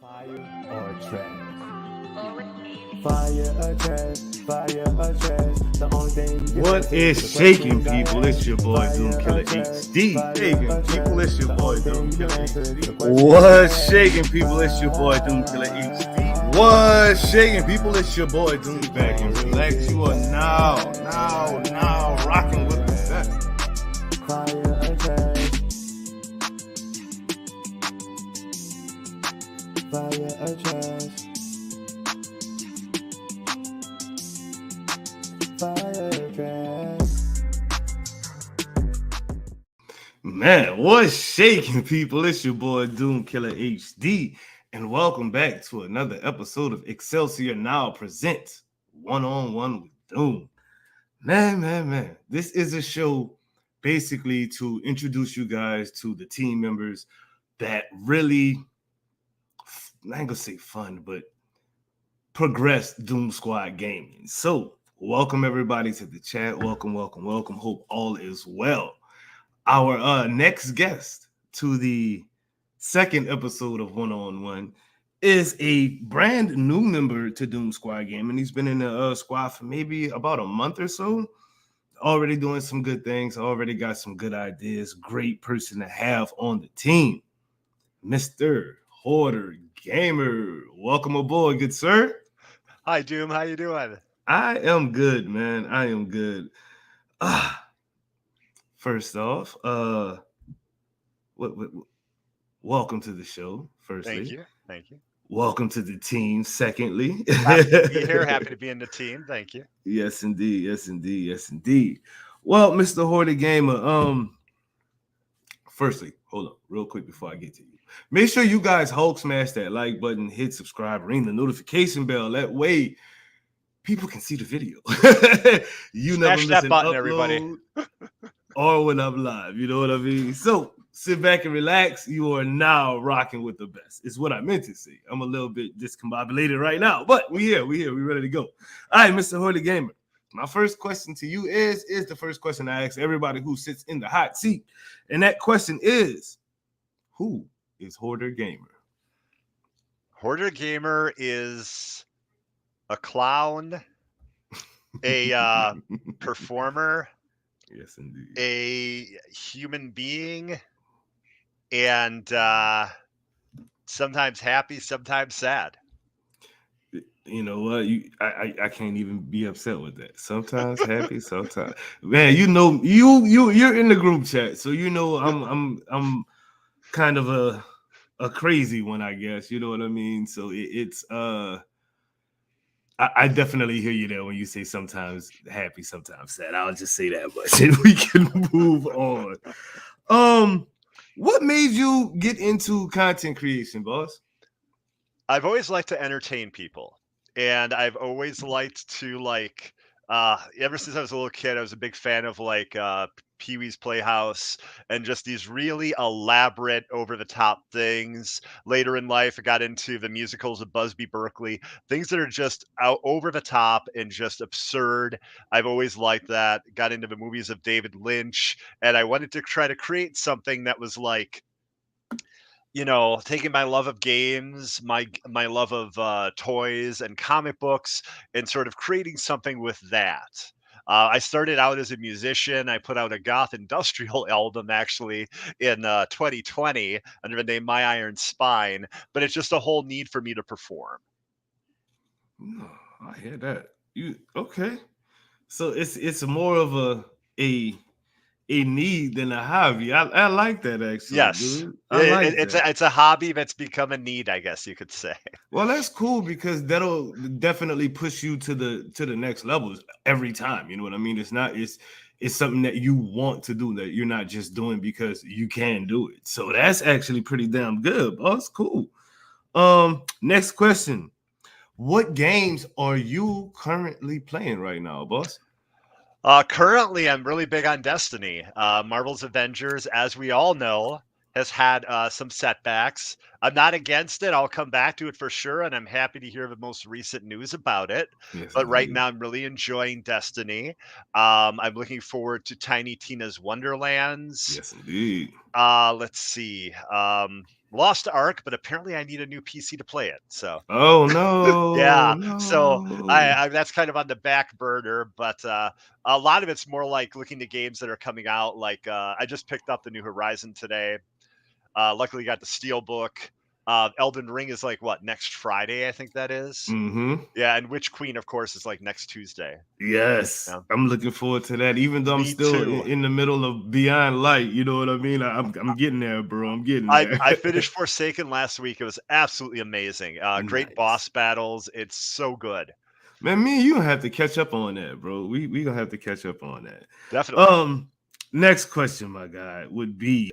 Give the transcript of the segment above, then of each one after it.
Fire or trash? Fire or trash? Fire or trash? The only thing. What is shaking, people? It's your boy Doom Killer HD. Shaking, people. It's your boy Doom Killer HD. What's shaking, people? It's your boy Doom Killer HD. What's shaking, people? It's your boy Doom back and relax. You are now rocking with the best. Fire or trash? Fire or trash? Fire or trash? Man, what's shaking, people? It's your boy Doom Killer HD, and welcome back to another episode of Excelsior Now presents One-on-One with Doom. Man. This is a show basically to introduce you guys to the team members that really, I ain't gonna say fun, but progress Doom Squad gaming. So, welcome everybody to the chat. Welcome. Hope all is well. Our next guest to the second episode of One-on-One is a brand new member to Doom Squad Gaming. He's been in the squad for maybe about a month or so. Already doing some good things. Already got some good ideas. Great person to have on the team. Mr. Hoarder Gamer. Welcome aboard, good sir. Hi, Doom. How you doing? I am good, man. I am good. First off, welcome to the show. Firstly, Thank you. welcome to the team. Secondly, Happy to be here. Happy to be in the team. Thank you. Yes, indeed. Well, Mr. Hoarder Gamer, firstly, hold up real quick before I get to you. Make sure you guys Hulk smash that like button, hit subscribe, ring the notification bell. That way people can see the video. You never Smash miss that an button, upload everybody. or when I'm live. You know what I mean? So sit back and relax. You are now rocking with the best. Is what I meant to say. I'm a little bit discombobulated right now, but we here. We ready to go. All right, Mr. Hoarder Gamer. My first question to you is the first question I ask everybody who sits in the hot seat. And that question is, who is Hoarder Gamer? Hoarder Gamer is a clown, a performer, Yes, indeed. a human being, and sometimes happy, sometimes sad. You know what? I can't even be upset with that. Sometimes happy, sometimes. Man, you know, you're in the group chat, so you know I'm kind of a crazy one, I guess. You know what I mean? So it's I definitely hear you there when you say sometimes happy, sometimes sad. I'll just say that much, and we can move on. What made you get into content creation, boss? I've always liked to entertain people, and I've always liked to ever since I was a little kid, I was a big fan of Pee-wee's Playhouse and just these really elaborate, over-the-top things. Later in life, I got into the musicals of Busby Berkeley, things that are just out over the top and just absurd. I've always liked that. Got into the movies of David Lynch, and I wanted to try to create something that was taking my love of games, my love of toys and comic books, and sort of creating something with that. I started out as a musician. I put out a goth industrial album actually in 2020 under the name My Iron Spine, but it's just a whole need for me to perform. Oh, I hear that. You okay? So it's more of a need than a hobby. I like that actually, Yes, dude. I like that. it's a hobby that's become a need, I guess you could say. Well, that's cool because that'll definitely push you to the next levels every time. You know what I mean? It's something that you want to do that you're not just doing because you can do it. So that's actually pretty damn good, boss. Cool. Next question. What games are you currently playing right now, boss? Currently, I'm really big on Destiny. Marvel's Avengers, as we all know, has had some setbacks. I'm not against it. I'll come back to it for sure, and I'm happy to hear the most recent news about it. Yes, But right indeed. now, I'm really enjoying Destiny. I'm looking forward to Tiny Tina's Wonderlands. Yes, indeed. Let's see. Lost Ark, but apparently I need a new PC to play it. So Oh no, yeah, so no. I that's kind of on the back burner, but a lot of it's more like looking to games that are coming out. Like I just picked up the new Horizon today. Luckily, got the Steelbook. Elden Ring is like what, next Friday? I think that is. Mm-hmm. Yeah, and Witch Queen, of course, is like next Tuesday. Yes, Yeah. I'm looking forward to that. Even though I'm Me still too. in the middle of Beyond Light, you know what I mean? I'm getting there, bro. I'm getting I there. I finished Forsaken last week. It was absolutely amazing. Great Nice. boss battles. It's so good. Man, me and you gonna have to catch up on that, bro. We gonna have to catch up on that. Definitely. Next question, my guy, would be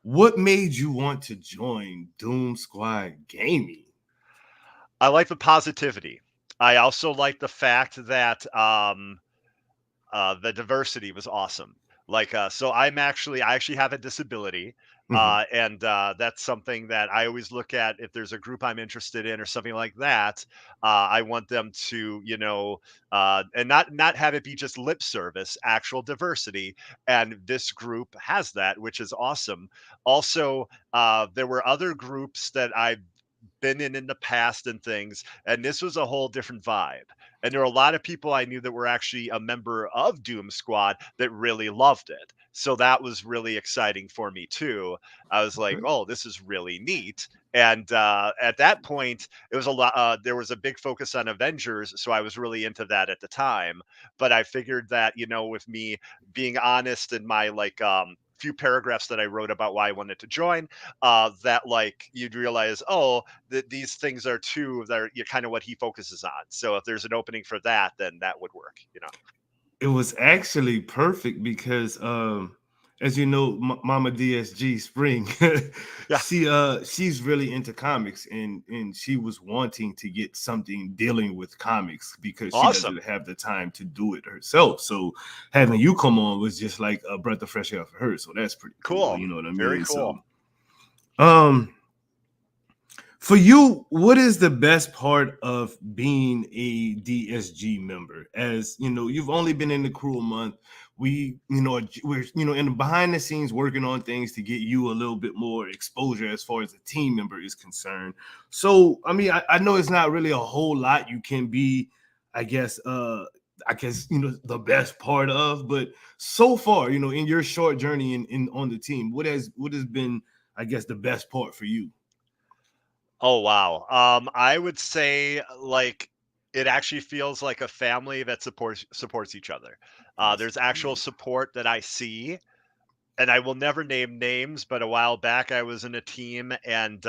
what made you want to join Doom Squad Gaming? I like the positivity. I also like the fact that the diversity was awesome. Like, so I actually have a disability, Mhm. and that's something that I always look at. If there's a group I'm interested in or something like that, I want them to, and not have it be just lip service, actual diversity. And this group has that, which is awesome. Also, there were other groups that I've been in the past and things, and this was a whole different vibe. And there were a lot of people I knew that were actually a member of Doom Squad that really loved it. So that was really exciting for me too. I was like, Okay. "Oh, this is really neat." And at that point, it was a lot. There was a big focus on Avengers, so I was really into that at the time. But I figured that with me being honest in my few paragraphs that I wrote about why I wanted to join, that like you'd realize, oh, that these things are two that are kind of what he focuses on. So if there's an opening for that, then that would work. It was actually perfect because as you know, Mama DSG Spring, Yeah. she's really into comics, and she was wanting to get something dealing with comics because she Awesome. doesn't have the time to do it herself. So having you come on was just like a breath of fresh air for her. So that's pretty cool. Cool. You know what I Very mean? cool. So for you, what is the best part of being a DSG member? As you know, you've only been in the crew a month. We're in the behind the scenes working on things to get you a little bit more exposure as far as a team member is concerned. So, I mean, I know it's not really a whole lot you can be, I guess, the best part of, but so far, in your short journey in on the team, what has been, I guess, the best part for you? Oh wow. I would say like it actually feels like a family that supports each other. That's There's actual great. support that I see, and I will never name names, but a while back I was in a team, and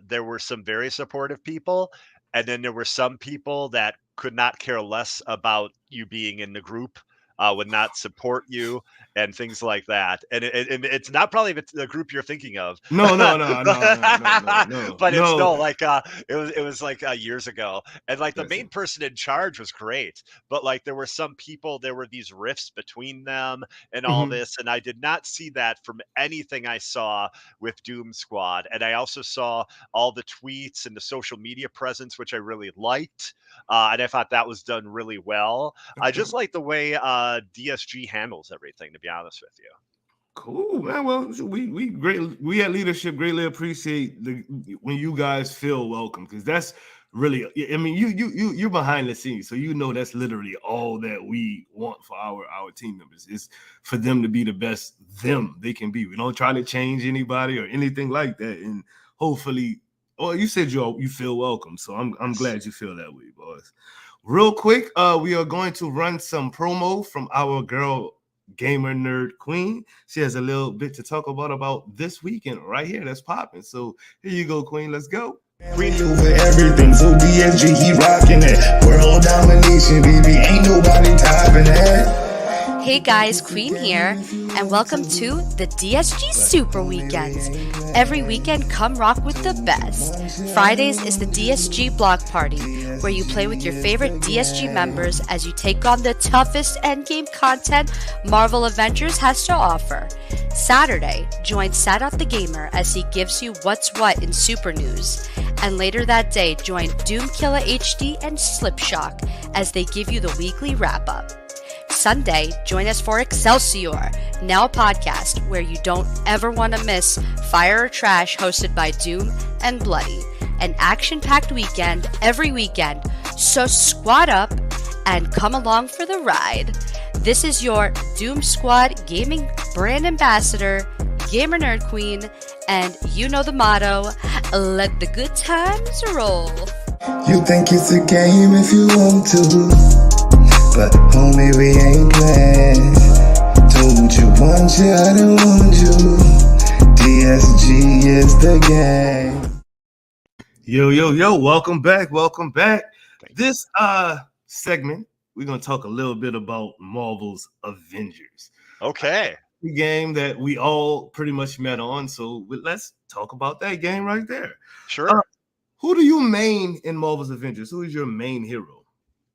there were some very supportive people, and then there were some people that could not care less about you being in the group, would not support you, and things like that. And it's not probably the group you're thinking of, No, no, no, no, no, no, no, no, but it's no. no like it was like years ago, and like the Gotcha. main person in charge was great, but like there were some people, there were these rifts between them and all Mhm. this. And I did not see that from anything I saw with Doom Squad. And I also saw all the tweets and the social media presence, which I really liked. And I thought that was done really well. I Okay. just like the way DSG handles everything, to be honest with you. Cool, man. Well, we at leadership greatly appreciate the when you guys feel welcome, because that's really, I mean, you're behind the scenes, so that's literally all that we want for our team members is for them to be the best them they can be. We don't try to change anybody or anything like that, and hopefully, oh, you said you feel welcome, so I'm Yes. glad you feel that way, boys. Real quick, we are going to run some promo from our girl gamer nerd queen. She has a little bit to talk about this weekend right here that's popping. So here you go, queen. Let's go. Queen Over everything, so DSG, he rocking it. World domination, baby, ain't nobody topping that. Hey guys, Queen here, and welcome to the DSG Super Weekends. Every weekend, come rock with the best. Fridays is the DSG Block Party, where you play with your favorite DSG members as you take on the toughest endgame content Marvel Avengers has to offer. Saturday, join Hoarder Gamer as he gives you what's what in Super News. And later that day, join Doom Killer HD and Slipshock as they give you the weekly wrap-up. Sunday, join us for Excelsior, now a podcast where you don't ever want to miss Fire or Trash, hosted by Doom and Bloody. An action-packed weekend every weekend, so squad up and come along for the ride. This is your Doom Squad gaming brand ambassador, Gamer Nerd Queen, and you know the motto, let the good times roll. You think it's a game if you want to, but homie, we ain't playing. Told you once you, I didn't want you. DSG is the game. Yo, welcome back. This segment, we're gonna talk a little bit about Marvel's Avengers. Okay. The game that we all pretty much met on, so let's talk about that game right there. Sure. Who do you main in Marvel's Avengers? Who is your main hero?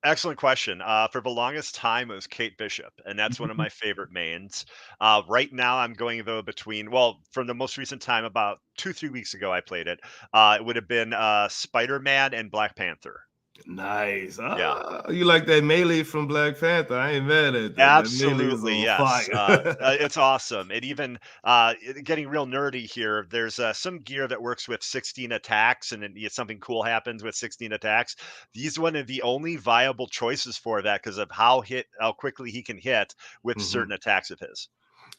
Excellent question. For the longest time, it was Kate Bishop, and that's one of my favorite mains. Right now, I'm going though between, well, from the most recent time, about 2-3 weeks ago, I played it. It would have been Spider-Man and Black Panther. Nice. Yeah. You like that melee from Black Panther? I ain't mad at that. Absolutely, That melee yes. is on fire. It's awesome. And even getting real nerdy here, there's some gear that works with 16 attacks, and then something cool happens with 16 attacks. He's one of the only viable choices for that because of how quickly he can hit with certain attacks of his.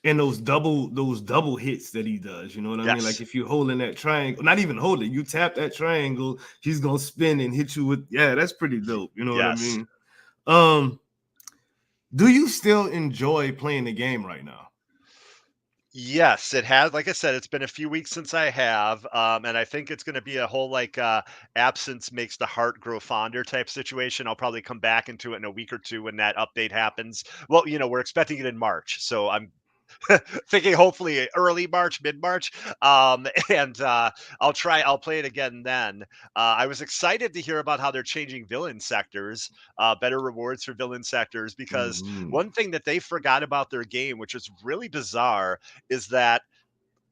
And those double hits that he does, you know what I mean? Like Yes. if you're holding that triangle, not even hold it, you tap that triangle, he's gonna spin and hit you with, yeah, that's pretty dope. You know what I Yes. mean? Do you still enjoy playing the game right now? Yes, it has. Like I said, it's been a few weeks since I have, and I think it's going to be a whole absence makes the heart grow fonder type situation. I'll probably come back into it in a week or two when that update happens. Well, we're expecting it in March, so I'm thinking hopefully early March, mid March. And I'll play it again then. I was excited to hear about how they're changing villain sectors, better rewards for villain sectors, because one thing that they forgot about their game, which is really bizarre, is that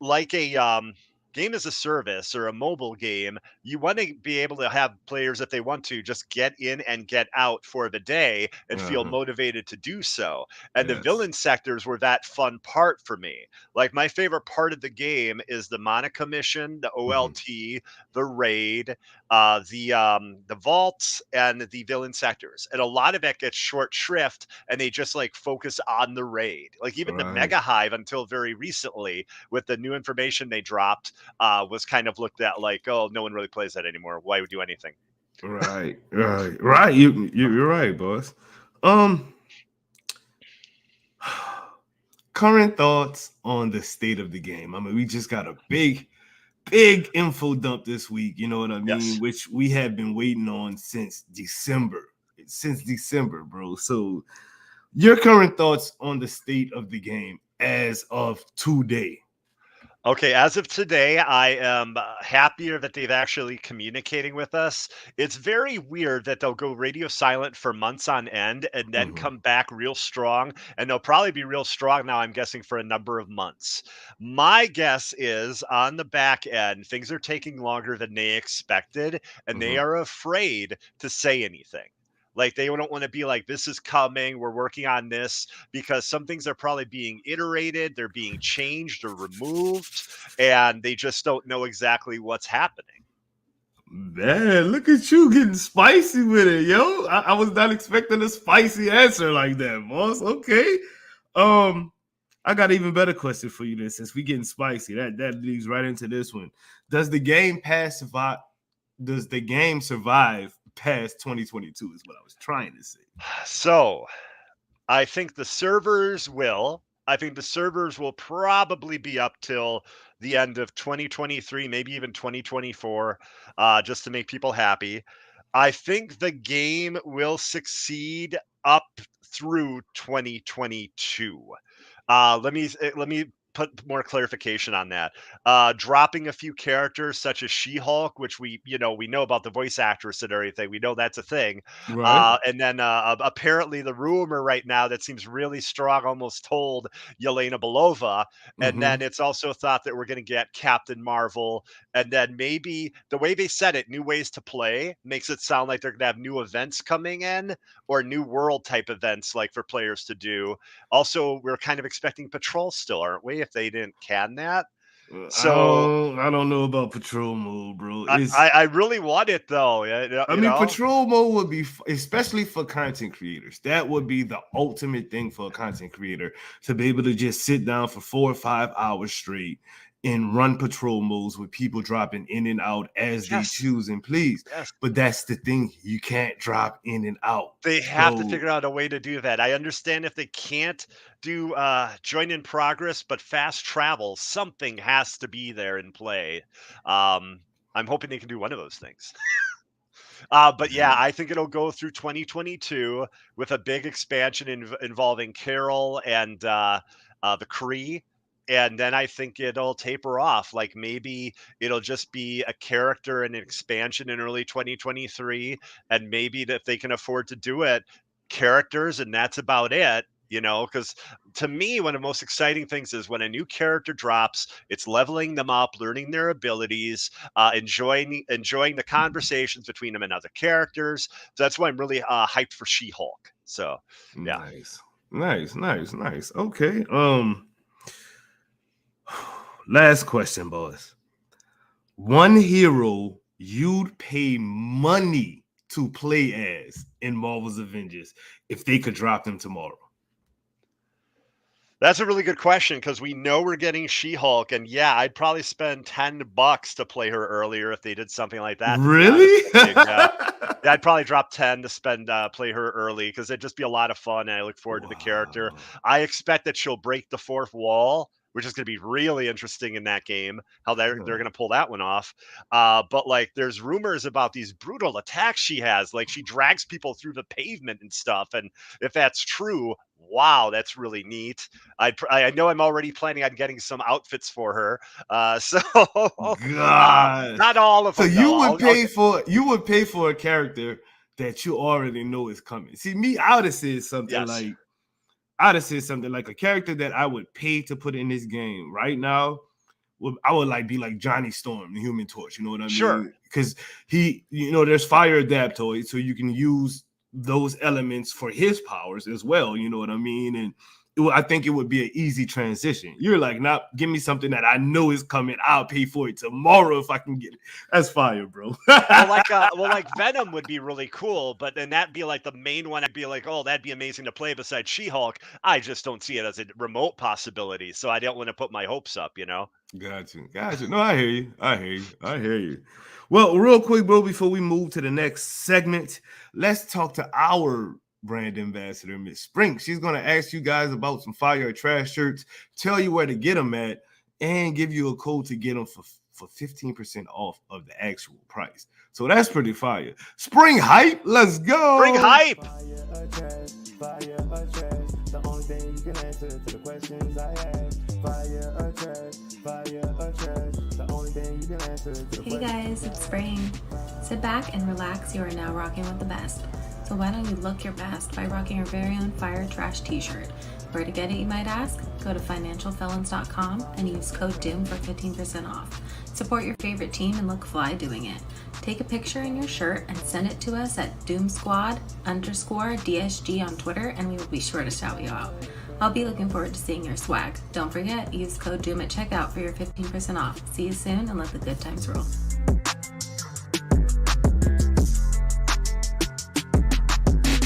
like a game as a service or a mobile game, you want to be able to have players, if they want to, just get in and get out for the day and feel motivated to do so. And the Yes. villain sectors were that fun part for me. Like my favorite part of the game is the Monica mission, the OLT, the raid, the vaults, and the villain sectors. And a lot of it gets short shrift, and they just like focus on the raid. Like even the Right. Mega Hive, until very recently, with the new information they dropped, was kind of looked at like, oh, no one really plays that anymore. Why would do anything? Right. You're right, boss. Current thoughts on the state of the game. I mean, we just got a big info dump this week, you know what I mean? Yes. Which we have been waiting on since December. Bro. So your current thoughts on the state of the game as of today. Okay, as of today, I am happier that they've actually communicating with us. It's very weird that they'll go radio silent for months on end and then come back real strong, and they'll probably be real strong now, I'm guessing, for a number of months. My guess is on the back end, things are taking longer than they expected, and they are afraid to say anything. Like they don't want to be like, this is coming, we're working on this, because some things are probably being iterated, they're being changed or removed, and they just don't know exactly what's happening. Man, look at you getting spicy with it, yo. I was not expecting a spicy answer like that, boss. Okay. I got an even better question for you then, since we getting spicy. That leads right into this one. Does the game survive past 2022 is what I was trying to say. So I think the servers will. I think the servers will probably be up till the end of 2023, maybe even 2024, just to make people happy. I think the game will succeed up through 2022. Let me put more clarification on that. Dropping a few characters such as She-Hulk, which we know about the voice actress and everything. We know that's a thing. Right. And then apparently the rumor right now that seems really strong almost told Yelena Belova. And then it's also thought that we're going to get Captain Marvel. And then maybe the way they said it, new ways to play, makes it sound like they're going to have new events coming in or new world type events like for players to do. Also, we're kind of expecting Patrol still, aren't we? If they didn't can that. So I don't know about patrol mode, bro. I really want it though. I mean, patrol mode would be, especially for content creators, that would be the ultimate thing for a content creator, to be able to just sit down for 4 or 5 hours straight and run patrol modes with people dropping in and out as they choose and please. Yes. But that's the thing, you can't drop in and out. They have to figure out a way to do that. I understand if they can't do join in progress, but fast travel, something has to be there in play. I'm hoping they can do one of those things. But yeah, I think it'll go through 2022 with a big expansion involving Carol and the Kree. And then I think it'll taper off. Like maybe it'll just be a character and an expansion in early 2023. And maybe if they can afford to do it, characters, and that's about it. Because to me, one of the most exciting things is when a new character drops, it's leveling them up, learning their abilities, enjoying the conversations between them and other characters. So that's why I'm really hyped for She-Hulk. So yeah, nice. Okay. Last question, boys. One hero you'd pay money to play as in Marvel's Avengers if they could drop them tomorrow. That's a really good question because we know we're getting She-Hulk, and yeah, I'd probably spend $10 to play her earlier if they did something like that. Really? Yeah, I'd probably drop 10 to spend play her early because it'd just be a lot of fun, and I look forward to the character. I expect that she'll break the fourth wall, which is going to be really interesting in that game, how they're going to pull that one off. But like, there's rumors about these brutal attacks she has. Like, she drags people through the pavement and stuff. And if that's true, wow, that's really neat. I know I'm already planning on getting some outfits for her. God, not all of them. So you would pay for a character that you already know is coming. See, me, I would have said something like, a character that I would pay to put in this game right now. I would be like Johnny Storm, the Human Torch. You know what I mean? Sure. Because there's fire adaptoid, so you can use those elements for his powers as well. You know what I mean? And I think it would be an easy transition. You're like, nah, give me something that I know is coming. I'll pay for it tomorrow if I can get it. That's fire, bro. like Venom would be really cool, but then that'd be like the main one. I'd be like, oh, that'd be amazing to play besides She-Hulk. I just don't see it as a remote possibility, so I don't want to put my hopes up. Got you. No, I hear you. Well, real quick, bro, before we move to the next segment, let's talk to our brand ambassador, Miss Spring. She's going to ask you guys about some fire or trash shirts, tell you where to get them at, and give you a code to get them for 15% off of the actual price. So that's pretty fire. Spring hype, let's go. Spring hype. Fire or trash, the only thing you can answer to the questions I ask. Fire or trash, the only thing you can answer to the Hey guys, it's Spring. Sit back and relax, you are now rocking with the best. So why don't you look your best by rocking your very own Fire Trash t-shirt. Where to get it, you might ask? Go to financialfelons.com and use code DOOM for 15% off. Support your favorite team and look fly doing it. Take a picture in your shirt and send it to us at doomsquad_DSG on Twitter, and we will be sure to shout you out. I'll be looking forward to seeing your swag. Don't forget, use code DOOM at checkout for your 15% off. See you soon and let the good times roll.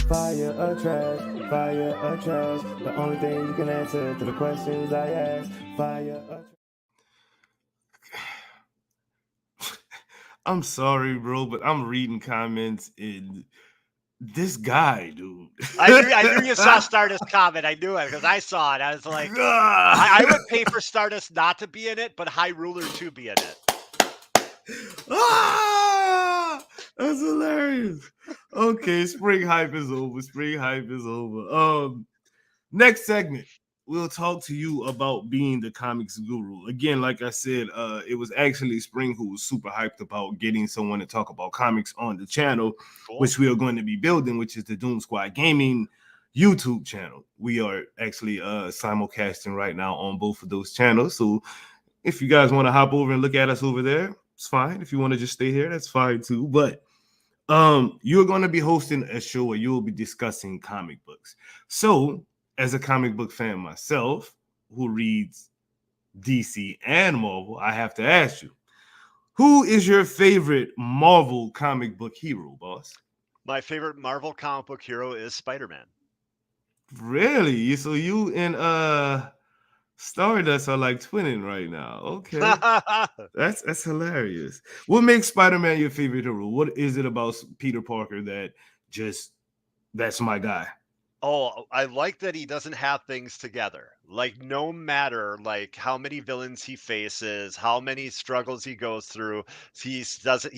Fire or trash, the only thing you can answer to the questions I ask. Fire or trash. I'm sorry, bro, but I'm reading comments and this guy, dude. I knew you saw Stardust comment. I knew it because I saw it. I was like, I would pay for Stardust not to be in it, but High Ruler to be in it. That's hilarious. Okay, spring hype is over. Next segment. we'll talk to you about being the comics guru. Again, like I said, it was actually Spring who was super hyped about getting someone to talk about comics on the channel, Cool. which we are going to be building, which is the Doom Squad Gaming YouTube channel. We are actually simulcasting right now on both of those channels. So if you guys want to hop over and look at us over there, it's fine. If you want to just stay here, that's fine too. But you're going to be hosting a show where you'll be discussing comic books. So as a comic book fan myself, who reads DC and Marvel, I have to ask you, who is your favorite Marvel comic book hero, boss? My favorite Marvel comic book hero is Spider-Man. Really? So you and Stardust are like twinning right now. Okay. That's hilarious. What makes Spider-Man your favorite hero? What is it about Peter Parker that just that's my guy? Oh, I like that he doesn't have things together. Like no matter like how many villains he faces, how many struggles he goes through, he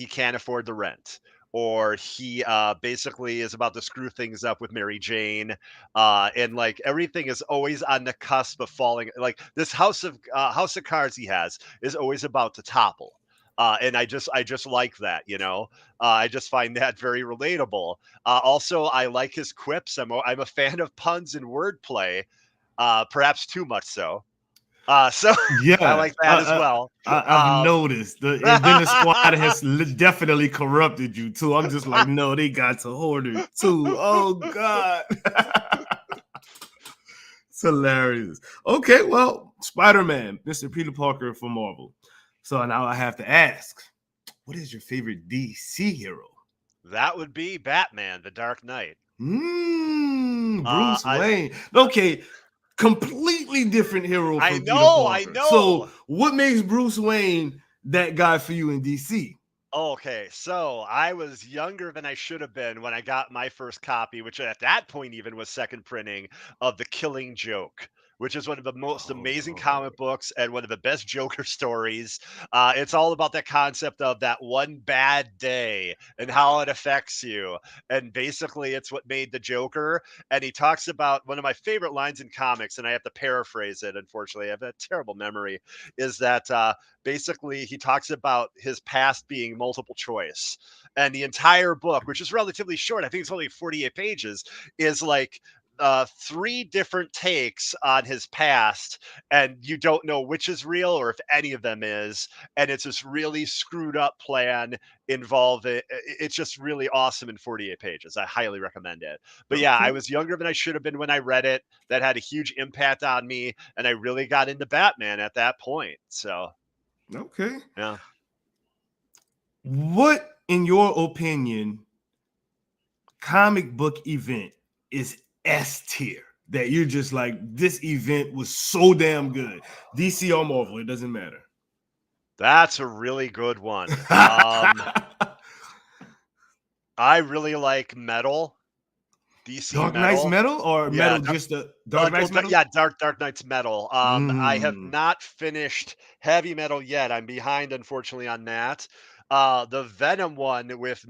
can't afford the rent. Or he basically is about to screw things up with Mary Jane, and like everything is always on the cusp of falling. Like this house of cards he has is always about to topple, and I just like that, you know. I just find that very relatable. Also, I like his quips. I'm a fan of puns and wordplay, perhaps too much so. So I Yeah, like that as well. I've Um, noticed. And then the squad has definitely corrupted you too. I'm just like, no, they got to Hoarder too. Oh God, it's hilarious. Okay, well, Spider-Man, Mr. Peter Parker for Marvel. So now I have to ask, what is your favorite DC hero? that would be Batman, the Dark Knight. Bruce I Wayne. Okay, completely different hero I from Peter know, I Parker. So, know. what makes Bruce Wayne that guy for you in DC? Okay, so I was younger than I should have been when I got my first copy, which at that point even was second printing of The Killing Joke, which is one of the most Oh amazing Lord. comic books and one of the best Joker stories. It's all about that concept of that one bad day and how it affects you. And basically, it's what made the Joker. And he talks about one of my favorite lines in comics, and I have to paraphrase it, unfortunately. I have a terrible memory, is that basically he talks about his past being multiple choice, and the entire book, which is relatively short, I think it's only 48 pages, is like three different takes on his past, and you don't know which is real or if any of them is. And it's this really screwed up plan involving it's just really awesome in 48 pages. I highly recommend it. But yeah, I Okay. was younger than I should have been when I read it. That had a huge impact on me, and I really got into Batman at that point. So Okay. yeah. What, in your opinion, comic book event is S tier that you're just like, this event was so damn good? DC or Marvel, it doesn't matter. That's a really good one. I really like Metal, DC Dark Knight's Metal. Metal or Yeah, Metal just a Dark Knight's Metal? yeah, Dark Knight's Metal. I have Mm. not finished Heavy Metal yet. I'm behind, unfortunately, on that. The Venom one with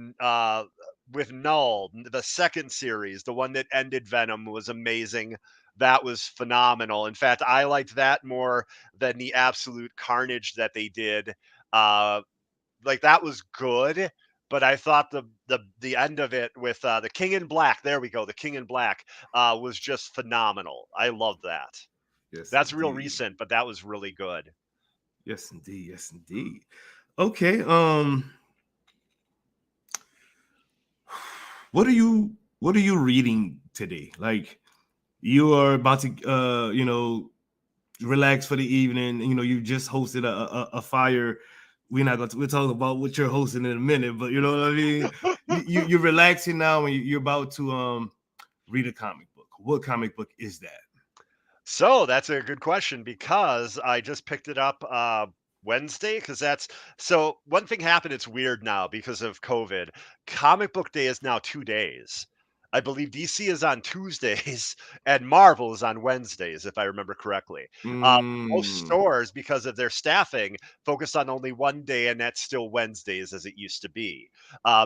Null, the second series, the one that ended Venom, was amazing. That was phenomenal. In fact, I liked that more than the absolute carnage that they did. Uh, like that was good, but I thought the end of it with the King in Black, there we go, the King in Black was just phenomenal. I loved that. Yes, That's real indeed. recent, but that was really good. Yes, indeed. Yes, indeed. Okay. What are you reading today? Like you are about to relax for the evening. You know, you just hosted a fire. We're talking about what you're hosting in a minute, but you know what I mean? You're relaxing now and you're about to read a comic book. What comic book is that? So that's a good question because I just picked it up Wednesday because that's so one thing happened. It's weird now because of COVID. Comic book day is now 2 days. I believe DC is on Tuesdays and Marvel is on Wednesdays, if I remember correctly. Most Mm, stores, because of their staffing, focus on only one day, and that's still Wednesdays as it used to be.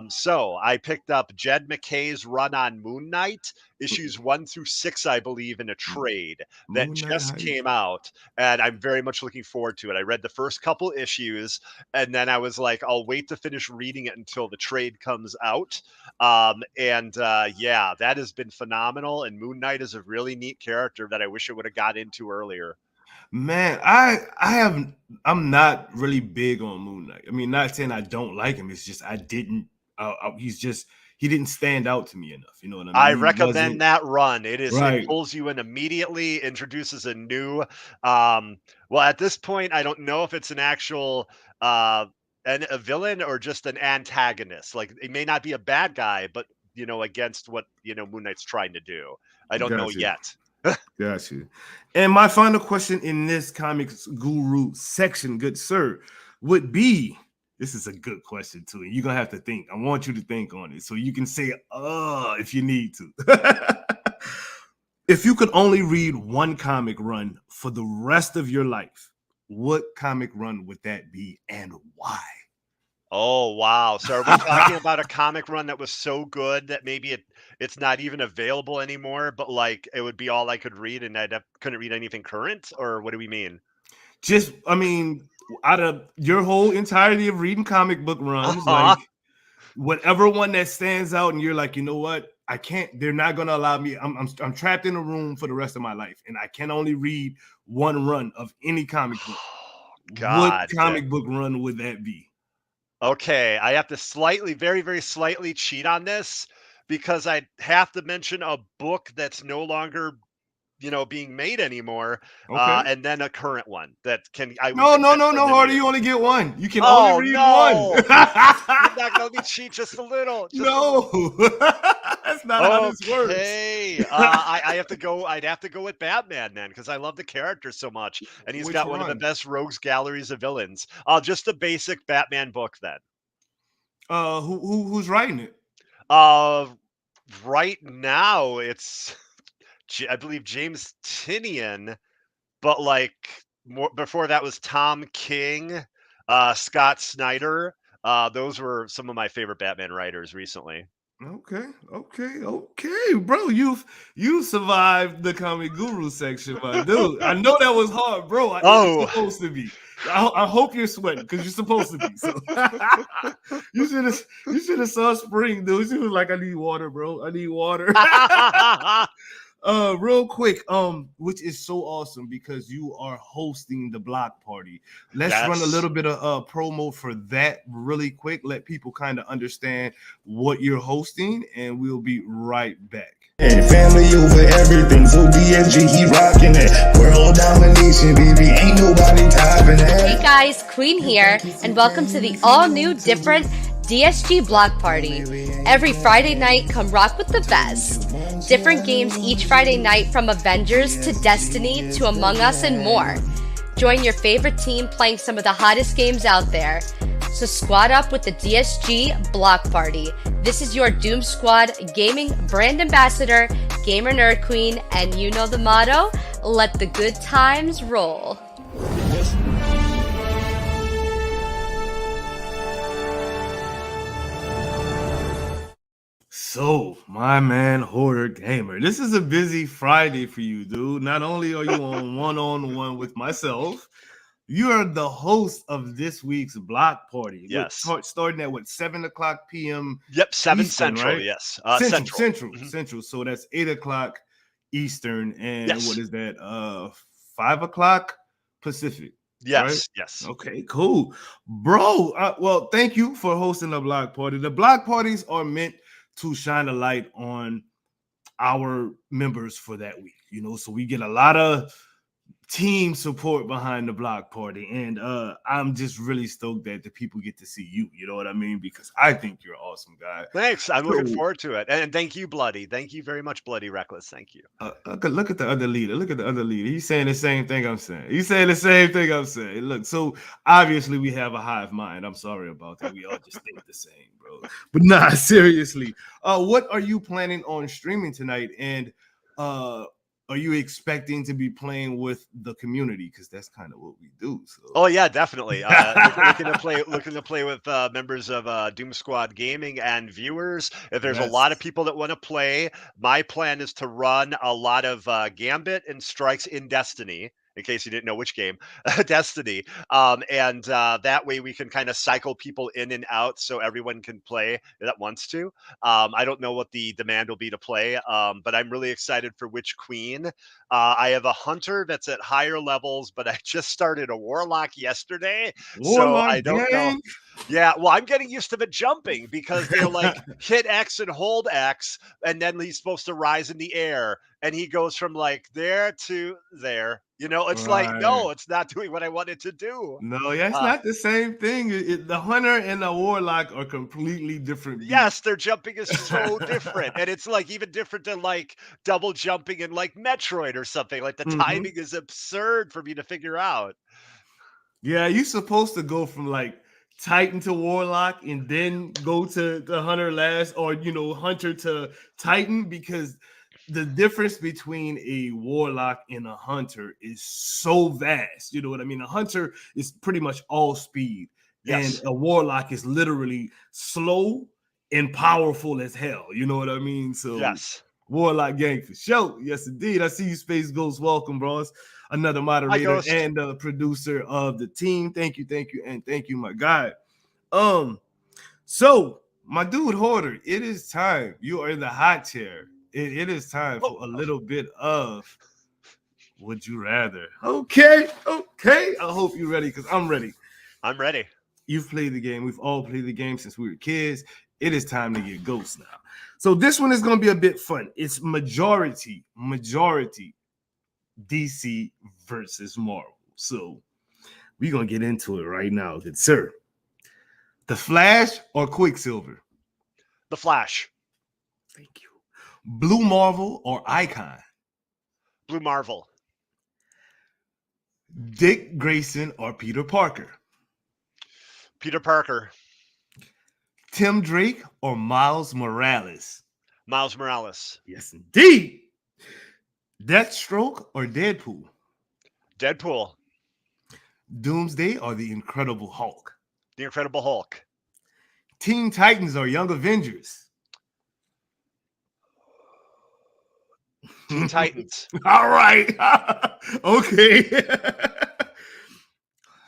So I picked up Jed McKay's run on Moon Knight. issues 1 through 6, I believe, in a trade that Moon Knight just Heist. came out, and I'm very much looking forward to it. I read the first couple issues, and then I was like, I'll wait to finish reading it until the trade comes out. Yeah, that has been phenomenal, and Moon Knight is a really neat character that I wish I would have got into earlier. Man, I'm not really big on Moon Knight. I mean, not saying I don't like him. It's just I didn't. He didn't stand out to me enough. You know what I mean? I He recommend wasn't that run. It right. pulls you in immediately, introduces a new well, at this point, I don't know if it's an actual a villain or just an antagonist. Like it may not be a bad guy, but against what Moon Knight's trying to do. I don't know Gotcha. yet. Gotcha. And my final question in this comics guru section, good sir, would be this is a good question too. And you're gonna have to think. I want you to think on it so you can say if you need to. If you could only read one comic run for the rest of your life, what comic run would that be and why? Oh, wow. So are we talking about a comic run that was so good that maybe it's not even available anymore, but like it would be all I could read and couldn't read anything current? Or what do we mean? Just, I mean, out of your whole entirety of reading comic book runs, Uh-huh. like whatever one that stands out, and you're like, you know what? I can't. They're not gonna allow me. I'm trapped in a room for the rest of my life, and I can only read one run of any comic book. What God. comic book run would that be? Okay, I have to slightly, very, very slightly cheat on this because I have to mention a book that's no longer, being made anymore, Okay. and then a current one that we No, can no, get no, no, Harder. familiar. You only get one. You can only Oh read one. no! You're not gonna let me cheat just a little. No, that's not how this works. Okay. I have to go. I'd have to go with Batman then, because I love the character so much, and he's Which got one of the run? best rogues galleries of villains. Just the basic Batman book then. Who's writing it? Uh, right now it's I believe James Tinian, but like more before that was Tom King, Scott Snyder. Those were some of my favorite Batman writers recently. Okay, bro. You survived the comic guru section, my dude. I know that was hard, bro. It's Oh, supposed to be. I hope you're sweating because you're supposed to be. So you should have saw Spring, dude. She was like, I need water, bro. I need water. Real quick, which is so awesome because you are hosting the block party. Let's run a yes. little bit of promo for that really quick. Let people kind of understand what you're hosting, and we'll be right back. And family over everything, so DSG, he rocking it. World domination, baby, ain't nobody topping Hey that. guys, Queen here, and welcome to the all-new different DSG Block Party. Every Friday night, come rock with the best. Different games each Friday night, from Avengers to Destiny to Among Us and more. Join your favorite team playing some of the hottest games out there. So squad up with the DSG Block Party. This is your Doom Squad gaming brand ambassador, Gamer Nerd Queen, and you know the motto, let the good times roll. So, my man, Hoarder Gamer, this is a busy Friday for you, dude. Not only are you on one-on-one with myself, you are the host of this week's block party. Yes. Starting at 7:00 p.m. Yep, 7 Eastern, Central. right? Yes, Central. Mhm. Central. So that's 8:00 Eastern, and Yes. what is that? 5:00 Pacific. Yes, Right? yes. Okay, cool, bro. Well, thank you for hosting the block party. The block parties are meant to shine a light on our members for that week, so we get a lot of team support behind the block party, and I'm just really stoked that the people get to see you know what I mean, because I think you're an awesome guy. Thanks. I'm looking So, forward to it. And thank you, Bloody. Thank you very much, Bloody Reckless. Thank you. look at the other leader. He's saying the same thing I'm saying. Look, so obviously we have a hive mind. I'm sorry about that. We all just think the same, bro. But nah, seriously. What are you planning on streaming tonight? And are are you expecting to be playing with the community? Because that's kind of what we do. So. Oh yeah, definitely. Looking to play with members of Doom Squad Gaming and viewers. If there's a lot of people that want to play, my plan is to run a lot of Gambit and Strikes in Destiny. In case you didn't know which game, Destiny. And that way we can kind of cycle people in and out so everyone can play that wants to. I don't know what the demand will be to play, but I'm really excited for Witch Queen. I have a hunter that's at higher levels, but I just started a warlock yesterday. So I don't know. Yeah, well, I'm getting used to the jumping because they're like hit X and hold X, and then he's supposed to rise in the air, and he goes from like there to there. You know, it's like, no, it's not doing what I wanted to do. No, yeah, it's not the same thing. The hunter and the warlock are completely different beasts. Yes, their jumping is so different. And it's like even different than like double jumping in like Metroid or something. Like the timing is absurd for me to figure out. Yeah, you're supposed to go from like Titan to Warlock and then go to the Hunter last, or Hunter to Titan, because the difference between a Warlock and a Hunter is so vast. You know what I mean? A Hunter is pretty much all speed, and a Warlock is literally slow and powerful as hell. You know what I mean? So Warlock gang for sure. Yes, indeed. I see you, Space Ghost. Welcome, bros. Another moderator and a producer of the team. Thank you, and thank you, my guy. So my dude Hoarder, it is time. You are in the hot chair. It is time for a little bit of Would You Rather. Okay. I hope you're ready, because I'm ready. I'm ready. You've played the game. We've all played the game since we were kids. It is time to get ghosts now. So this one is going to be a bit fun. It's majority DC versus Marvel. So we're going to get into it right now. Good sir. The Flash or Quicksilver? The Flash. Thank you. Blue Marvel or Icon? Blue Marvel. Dick Grayson or Peter Parker? Peter Parker. Tim Drake or Miles Morales? Miles Morales. Yes, indeed. Deathstroke or Deadpool? Deadpool. Doomsday or the Incredible Hulk? The Incredible Hulk. Teen Titans or Young Avengers? Teen Titans. All right. Okay.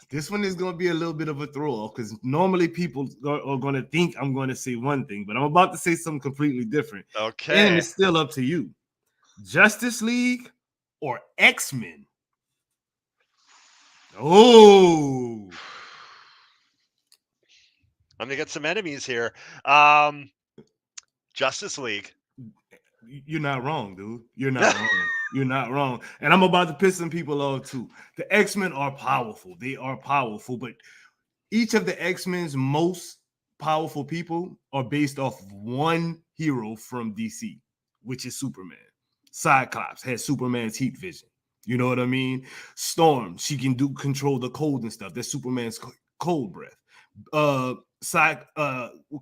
This one is going to be a little bit of a throw off, because normally people are going to think I'm going to say one thing, but I'm about to say something completely different. Okay. And it's still up to you. Justice League or X-Men? Oh. I'm going to get some enemies here. Justice League. You're not wrong, dude. You're not wrong. You're not wrong. And I'm about to piss some people off too. The X-Men are powerful. They are powerful, but each of the X-Men's most powerful people are based off of one hero from DC, which is Superman. Cyclops has Superman's heat vision. You know what I mean? Storm, she can control the cold and stuff. That's Superman's cold breath.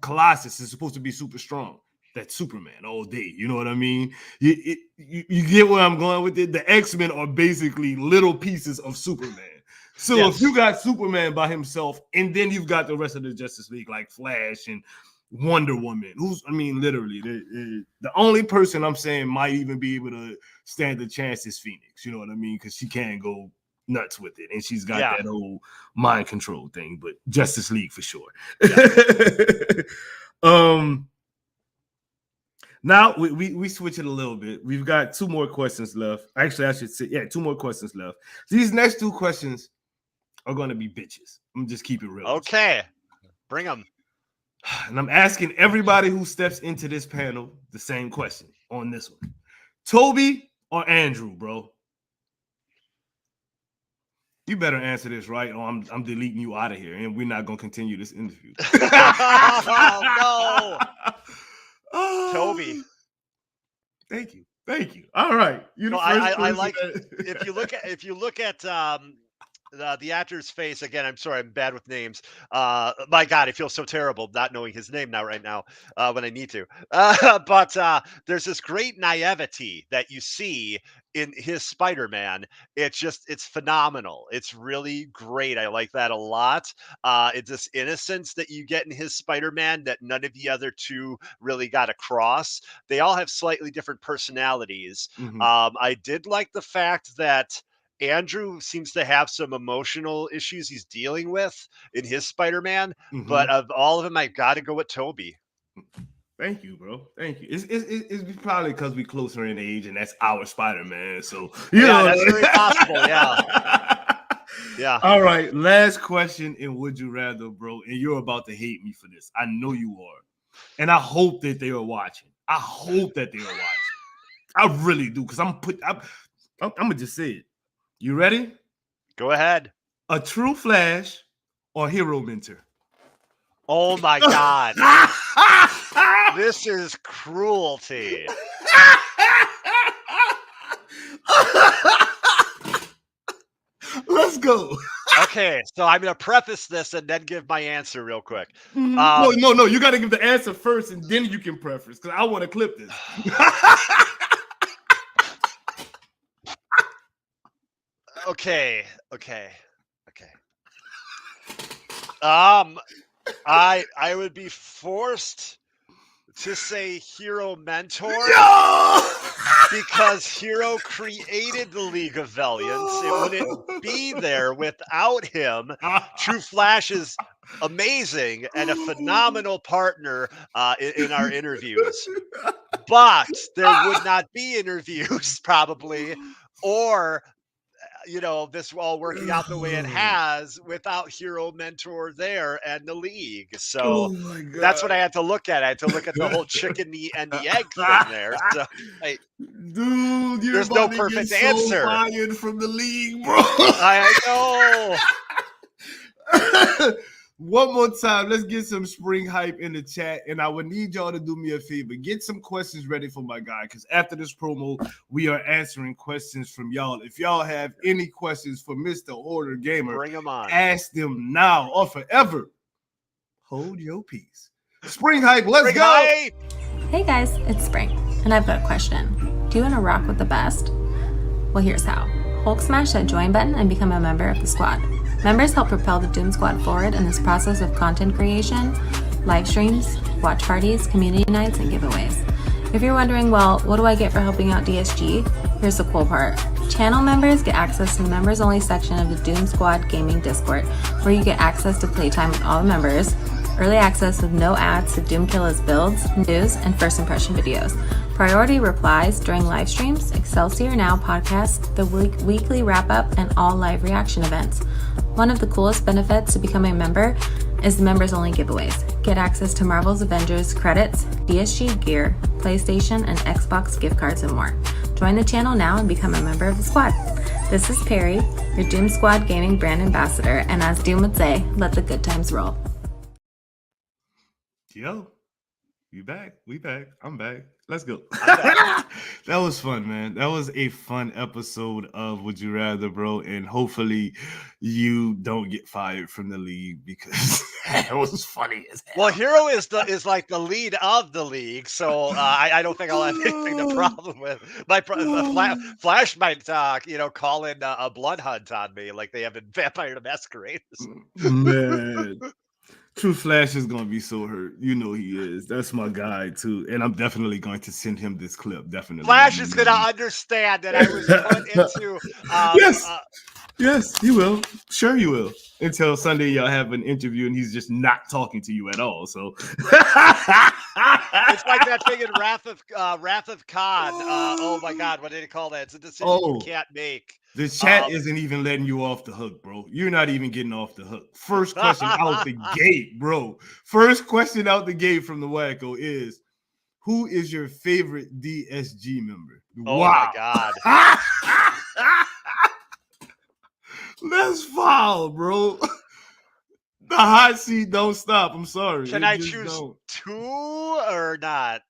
Colossus is supposed to be super strong. That's Superman all day. You know what I mean? You get where I'm going with it? The X-Men are basically little pieces of Superman. So if you got Superman by himself, and then you've got the rest of the Justice League, like Flash and Wonder Woman, literally, the only person I'm saying might even be able to stand the chance is Phoenix. You know what I mean? Because she can go nuts with it, and she's got that whole mind control thing. But Justice League for sure. Now we switch it a little bit. We've got two more questions left. Actually, I should say, two more questions left. These next two questions are going to be bitches. I'm gonna just keep it real. Okay, bring them. And I'm asking everybody who steps into this panel the same question on this one: Toby or Andrew, bro? You better answer this right, or I'm deleting you out of here, and we're not gonna continue this interview. Oh, no. Toby. Thank you. All right. I like if you look at the actor's face again. I'm sorry, I'm bad with names. My God, I feel so terrible not knowing his name right now when I need to. But there's this great naivety that you see in his Spider-Man, it's phenomenal. It's really great. I like that a lot. It's this innocence that you get in his Spider-Man that none of the other two really got across. They all have slightly different personalities. Mhm. I did like the fact that Andrew seems to have some emotional issues he's dealing with in his Spider-Man, but Mhm. of all of them, I got to go with Toby. Thank you, bro. Thank you. It's probably because we closer in age, and that's our Spider-Man. So Yeah, that's very possible. Yeah. Yeah. All right. Last question in Would You Rather, bro. And you're about to hate me for this. I know you are. And I hope that they are watching. I hope that they are watching. I really do, because I'm gonna just say it. You ready? Go ahead. A true Flash or hero mentor? Oh my God. This is cruelty. Let's go. Okay, so I'm gonna preface this and then give my answer real quick. No, you got to give the answer first, and then you can preface, because I want to clip this. Okay. I would be forced to say hero mentor. No! Because Hero created the League of Valiants. It wouldn't be there without him. True Flash is amazing and a phenomenal partner in our interviews. But there would not be interviews probably, or this all working out the way it has without Hero Mentor there and the league. So my God. that's what I had to look at. I had to look at the whole chicken and the egg thing there. So dude, there's no perfect answer. Fired from the league, bro. I know. One more time, let's get some spring hype in the chat, and I would need y'all to do me a favor. Get some questions ready for my guy, because after this promo, we are answering questions from y'all. If y'all have any questions for Mr. Hoarder Gamer, bring them on. Ask them now or forever. Hold your peace. Spring hype, let's go. Hype. Hey guys, it's Spring, and I've got a question. Do you want to rock with the best? Well, here's how. Hulk smash that join button and become a member of the squad. Members help propel the Doom Squad forward in this process of content creation, live streams, watch parties, community nights, and giveaways. If you're wondering, well, what do I get for helping out DSG? Here's the cool part. Channel members get access to the members-only section of the Doom Squad Gaming Discord, where you get access to playtime with all the members, early access with no ads to Doomkilla's builds, news, and first impression videos, priority replies during live streams, Excelsior Now podcast, the weekly wrap-up, and all live reaction events. One of the coolest benefits to becoming a member is the members-only giveaways. Get access to Marvel's Avengers credits, DSG gear, PlayStation and Xbox gift cards, and more. Join the channel now and become a member of the squad. This is Perry, your Doom Squad Gaming brand ambassador, and as Doom would say, let the good times roll. Yo, you back? We back. I'm back. Let's go. That was fun, man. That was a fun episode of Would You Rather, bro. And hopefully you don't get fired from the league, because it was funny as hell. Well, Hero is like the lead of the league, so I don't think I'll have anything to problem with. Flash might call in a blood hunt on me like they have in Vampire the Masquerade. Man. True Flash is gonna be so hurt. You know he is. That's my guy too, and I'm definitely going to send him this clip. Definitely, Flash is gonna understand that I was put into. Yes, he will. Sure, he will. Until Sunday, y'all have an interview, and he's just not talking to you at all. So it's like that thing in Wrath of Khan. Oh my God, what did he call that? It's a decision you can't make. The chat isn't even letting you off the hook, bro. You're not even getting off the hook. First question out the gate, bro. First question out the gate from the Wacko is, who is your favorite DSG member? Oh my God. That's foul, bro. The hot seat don't stop. I'm sorry. Can I choose two or not?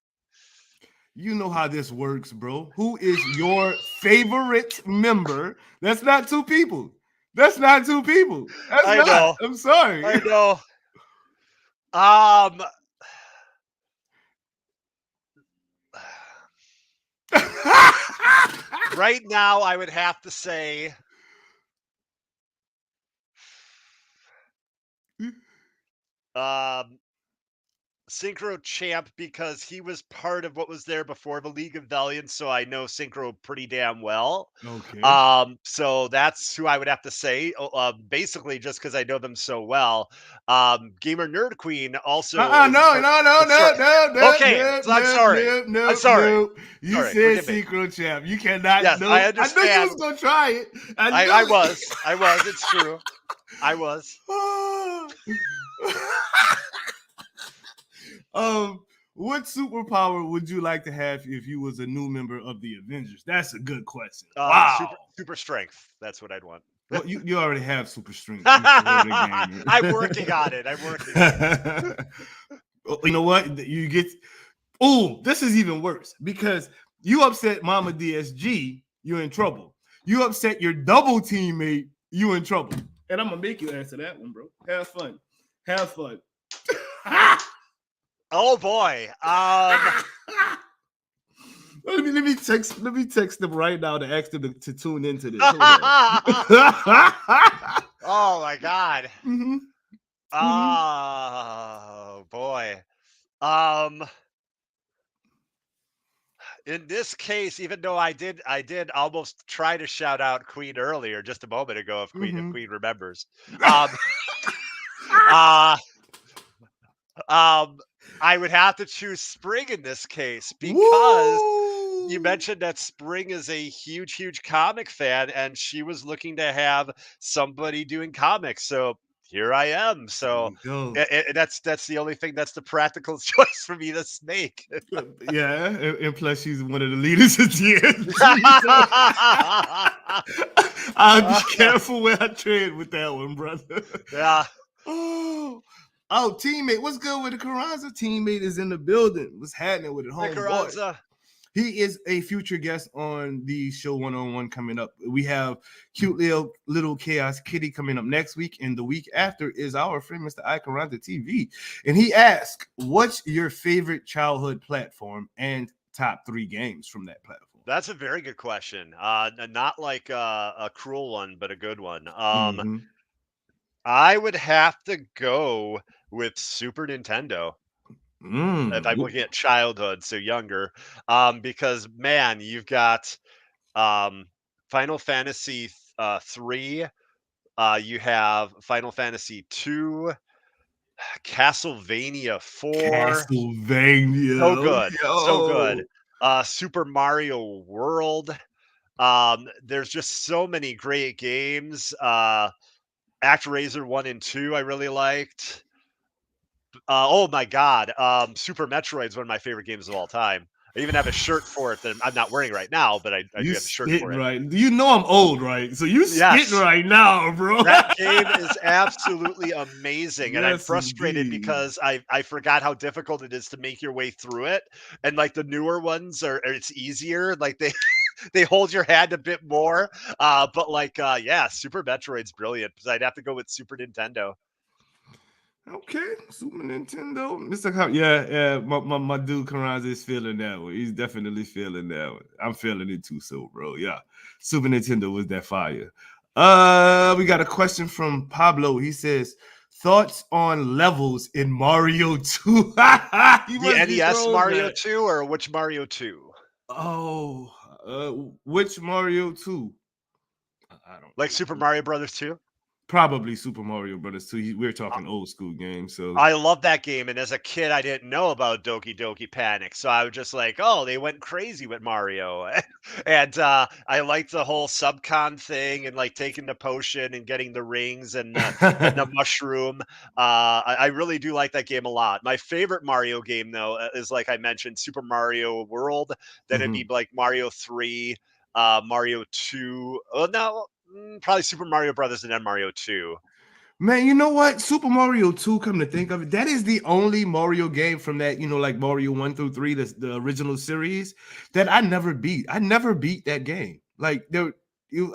You know how this works, bro. Who is your favorite member? That's not two people. That's not two people. I know. I'm sorry. I know. Right now, I would have to say Synchro Champ, because he was part of what was there before the League of Valiants, so I know Synchro pretty damn well. Okay. So that's who I would have to say. Basically, just because I know them so well. Gamer Nerd Queen also is No. Okay, so I'm sorry. I'm sorry. You Sorry, said forgive me. Secret Champ. You cannot. Yes, No, I I knew you understand. was gonna try it. I was. It's true. I was. What superpower would you like to have if you was a new member of the Avengers? That's a good question. Wow. Super strength. That's what I'd want. Well, you already have super strength. I'm I'm working on it. You know what? You get. Oh, this is even worse because you upset Mama DSG, you're in trouble. You upset your double teammate, you in trouble. And I'm gonna make you answer that one, bro. Have fun. Oh boy. Let me text them right now to ask them to tune into this. Oh my god. Mm-hmm. Oh boy. In this case, even though I did almost try to shout out Queen earlier, just a moment ago, if Queen remembers. I would have to choose Spring in this case because you mentioned that Spring is a huge comic fan, and she was looking to have somebody doing comics. So here I am. So that's the only thing that's the practical choice for me to make. Yeah, and plus she's one of the leaders of TSG. I'll be careful where I tread with that one, brother. Yeah. Oh, teammate, what's good with the Carranza? Teammate is in the building. What's happening with it, homeboy? He is a future guest on the show 101 coming up. We have cute little Chaos Kitty coming up next week, and the week after is our friend Mr. Carranza TV. And he asked, "What's your favorite childhood platform and top 3 games from that platform?" That's a very good question. Not like a cruel one, but a good one. I would have to go with Super Nintendo. If I'm looking at childhood, so younger, because man, you've got Final Fantasy 3, you have Final Fantasy 2, Castlevania 4, so good, so good. Super Mario World. There's just so many great games. ActRaiser 1 and 2, I really liked. Oh my god, Super Metroid's one of my favorite games of all time. I even have a shirt for it that I'm not wearing right now, but I do have a shirt for it. Right. You know I'm old, right? So you spitting right now, bro. That game is absolutely amazing, and I'm frustrated because I forgot how difficult it is to make your way through it. And like the newer ones it's easier. Like they hold your hand a bit more. But like yeah, Super Metroid's brilliant. Because I'd have to go with Super Nintendo. Okay, Super Nintendo. Yeah, my dude Carranza is feeling that one. He's definitely feeling that one. I'm feeling it too, so bro. Yeah. Super Nintendo was that fire. We got a question from Pablo. He says, thoughts on levels in Mario 2. The NES Mario 2 or which Mario 2? Oh, which Mario 2? I don't like Super Mario Brothers 2? Probably Super Mario Brothers 2. We're talking old school games. So I love that game, and as a kid, I didn't know about Doki Doki Panic, so I was just like, "Oh, they went crazy with Mario," and I liked the whole subcon thing, and like taking the potion and getting the rings and the mushroom. I really do like that game a lot. My favorite Mario game, though, is like I mentioned, Super Mario World. Then it'd be like Mario 3, Mario 2. Oh no. Probably Super Mario Brothers and then Mario 2. Man, you know what? Super Mario 2, come to think of it, that is the only Mario game from that, like Mario 1 through 3, the original series, that I never beat. I never beat that game. Like,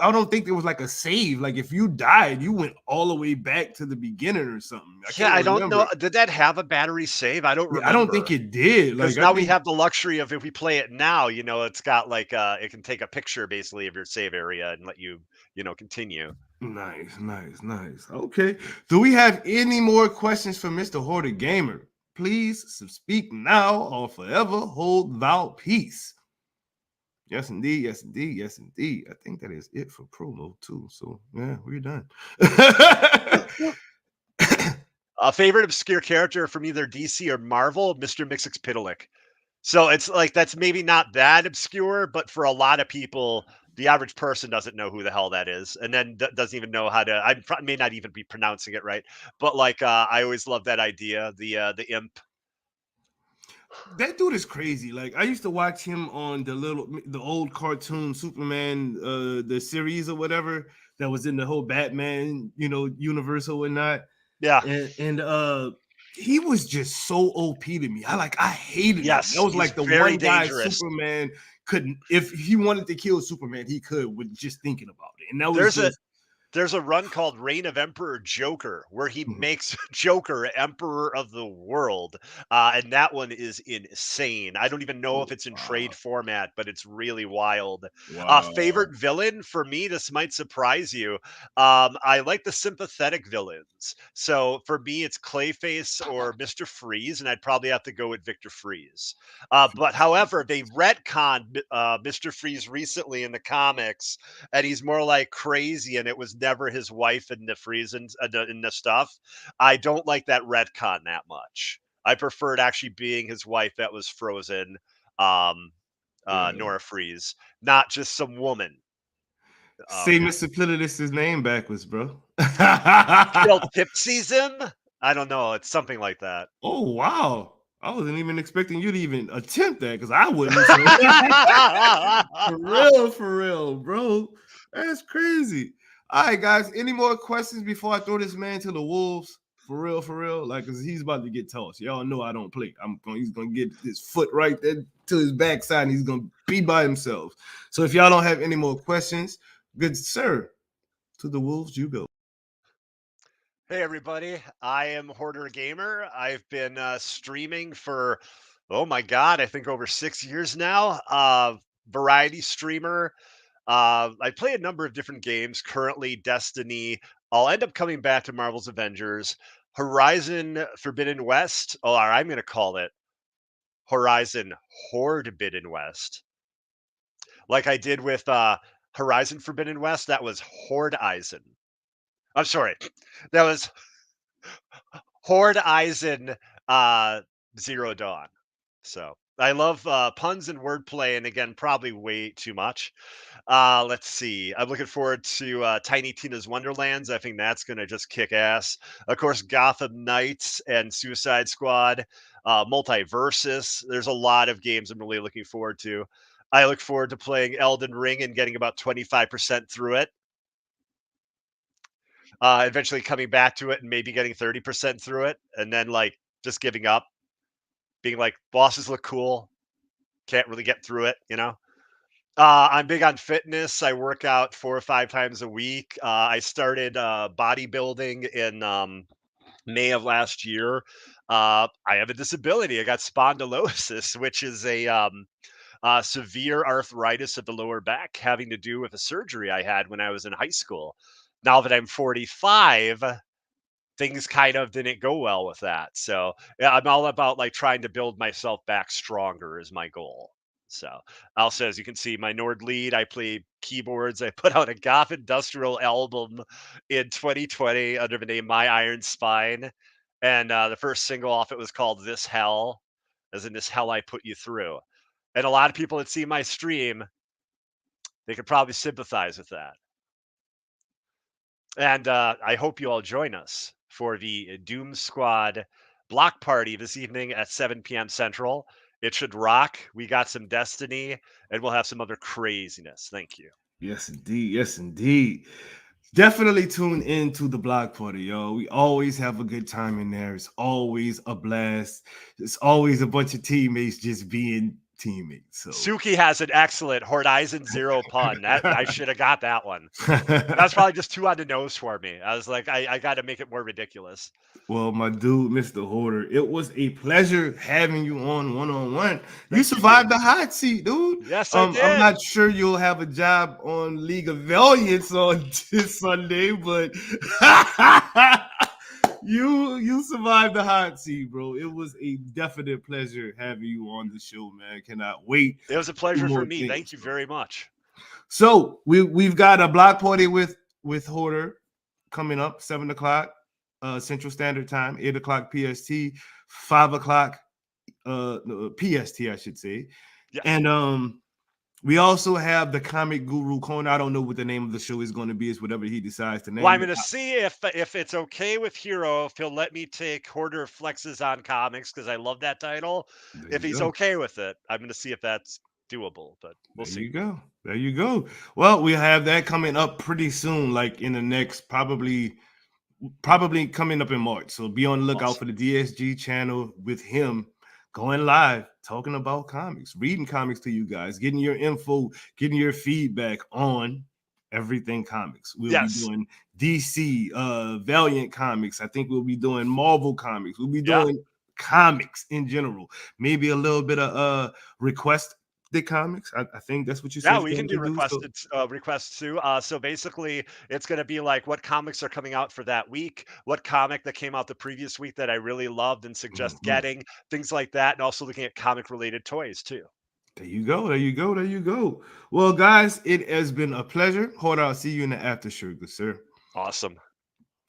I don't think there was like a save. Like if you died, you went all the way back to the beginning or something. I Yeah, can't I don't remember. know. Did that have a battery save? I don't Yeah, I don't think remember. it did. Because Like I now we think have the luxury of if we play it now, it's got like it can take a picture basically of your save area and let you, continue. nice. Okay. Do we have any more questions for Mr. Hoarder Gamer? Please speak now or forever hold thou peace. Yes, indeed. Yes, indeed. Yes, indeed. I think that is it for promo too. So yeah, we're done. A favorite obscure character from either DC or Marvel, Mr. Mixixpidalic. So it's like that's maybe not that obscure, but for a lot of people, the average person doesn't know who the hell that is, and then doesn't even know how to. May not even be pronouncing it right, but like I always love that idea. The imp. That dude is crazy. Like I used to watch him on the old cartoon Superman, the series or whatever that was in the whole Batman, universe or whatnot. Yeah. And he was just so OP to me. I hated him. That Yes, was he's like the very one guy dangerous. Superman couldn't, if he wanted to kill Superman, he could with just thinking about it. And that was There's a just There's a run called Reign of Emperor Joker where he mhm. makes Joker emperor of the world, and that one is insane. I don't even know if it's in trade Wow. format, but it's really wild. Wow. Favorite villain for me, this might surprise you. I like the sympathetic villains. So for me, it's Clayface or Mr. Freeze, and I'd probably have to go with Victor Freeze. But however, they retconned Mr. Freeze recently in the comics, and he's more like crazy, and it was never his wife in the freezing in the stuff. I don't like that retcon that much. I preferred actually being his wife that was frozen, um, Yeah. Nora Freeze, not just some woman. Say Mr. Plitidus' name backwards, bro. Kill Tipsyism? I don't know. It's something like that. Oh wow. I wasn't even expecting you to even attempt that because I wouldn't. So. For real, bro. That's crazy. All right, guys. Any more questions before I throw this man to the wolves? For real. Like, cause he's about to get tossed. Y'all know I don't play. He's gonna get his foot right there to his backside, and he's gonna be by himself. So if y'all don't have any more questions, good sir, to the wolves you go. Hey everybody, I am Hoarder Gamer. I've been streaming for, oh my god, I think over 6 years now. Variety streamer. I play a number of different games. Currently, Destiny. I'll end up coming back to Marvel's Avengers. Horizon Forbidden West. Oh, or I'm going to call it Horizon Horde Bidden West, like I did with Horizon Forbidden West. That was Horde Eisen. I'm sorry, that was Horde Eisen Zero Dawn. So I love puns and wordplay, and again, probably way too much. Let's see. I'm looking forward to Tiny Tina's Wonderlands. I think that's going to just kick ass. Of course, Gotham Knights and Suicide Squad, Multiversus. There's a lot of games I'm really looking forward to. I look forward to playing Elden Ring and getting about 25% through it. Eventually coming back to it and maybe getting 30% through it, and then like just giving up, being like, bosses look cool, can't really get through it. I'm big on fitness. I work out 4 or 5 times a week. I started bodybuilding in May of last year. I have a disability. I got spondylosis, which is a severe arthritis of the lower back, having to do with a surgery I had when I was in high school. Now that I'm 45, things kind of didn't go well with that. So yeah, I'm all about like trying to build myself back stronger is my goal. So also, as you can see, my Nord lead, I play keyboards. I put out a goth industrial album in 2020 under the name My Iron Spine. And the first single off it was called This Hell, as in this hell I put you through. And a lot of people that see my stream, they could probably sympathize with that. And I hope you all join us for the Doom Squad block party this evening at 7 p.m. Central. It should rock. We got some Destiny, and we'll have some other craziness. Thank you. Yes, indeed. Yes, indeed. Definitely tune into the block party, yo. We always have a good time in there. It's always a blast. It's always a bunch of teammates just being teammate. So Suki has an excellent Horizon Zero pun. That I should have got that one. That's probably just too on the nose for me. I was like, I got to make it more ridiculous. Well, my dude, Mr. Hoarder, it was a pleasure having you on one-on-one. You Thank survived you. the hot seat, dude. Yes, I did. I'm not sure you'll have a job on League of Valiance on this Sunday, but you survived the hot seat, bro. It was a definite pleasure having you on the show, man. Cannot wait. It was a pleasure for me. Things, Thank you very much. So we've got a block party with Hoarder coming up 7 o'clock Central Standard Time, 8 o'clock PST, 5 o'clock PST, I should say. Yes. And we also have the Comic Guru Kona. I don't know what the name of the show is going to be. It's whatever he decides to name. Well, I'm going to see if it's okay with Hero, if he'll let me take Hoarder Flexes on Comics, because I love that title. If he's okay with it, I'm going to see if that's doable, but we'll see. There you go. Well, we have that coming up pretty soon, like in the next probably coming up in March. So be on the lookout for the DSG channel with him going live, talking about comics, reading comics to you guys, getting your info, getting your feedback on everything comics. We'll be doing DC, Valiant comics. I think we'll be doing Marvel comics. We'll be doing comics in general. Maybe a little bit of request the comics. I think that's what you said. Yeah, we can do requests too. So basically, it's going to be like what comics are coming out for that week, what comic that came out the previous week that I really loved and suggest getting, things like that, and also looking at comic-related toys too. There you go. Well, guys, it has been a pleasure. Hoarder, I'll see you in the after show, good sir. Awesome.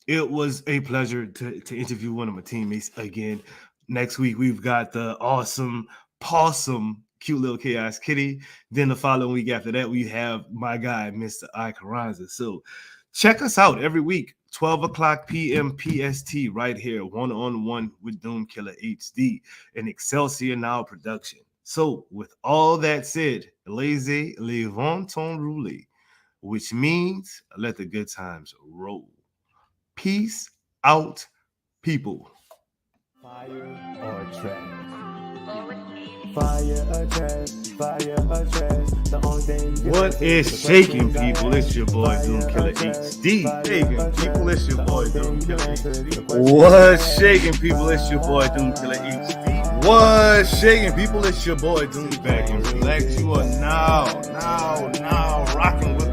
It was a pleasure to interview one of my teammates again. Next week, we've got the awesome, possum, cute little Chaos Kitty. Then the following week after that, we have my guy, Mr. I Carranza. So check us out every week, 12 o'clock p.m. PST, right here, one-on-one with Doom Killer HD, an Excelsior Now production. So with all that said, laissez les vents rouler, which means let the good times roll. Peace out, people. Fire or trash? Fire or trash? Fire or trash? The only thing you can What is shaking, people? It's your boy Doom Killer HD. Shaking, people, it's your boy Doom Killer HD. What's shaking, people? It's your boy Doom Killer HD. What's shaking, people? It's your boy Doom back and relax. You are now rocking with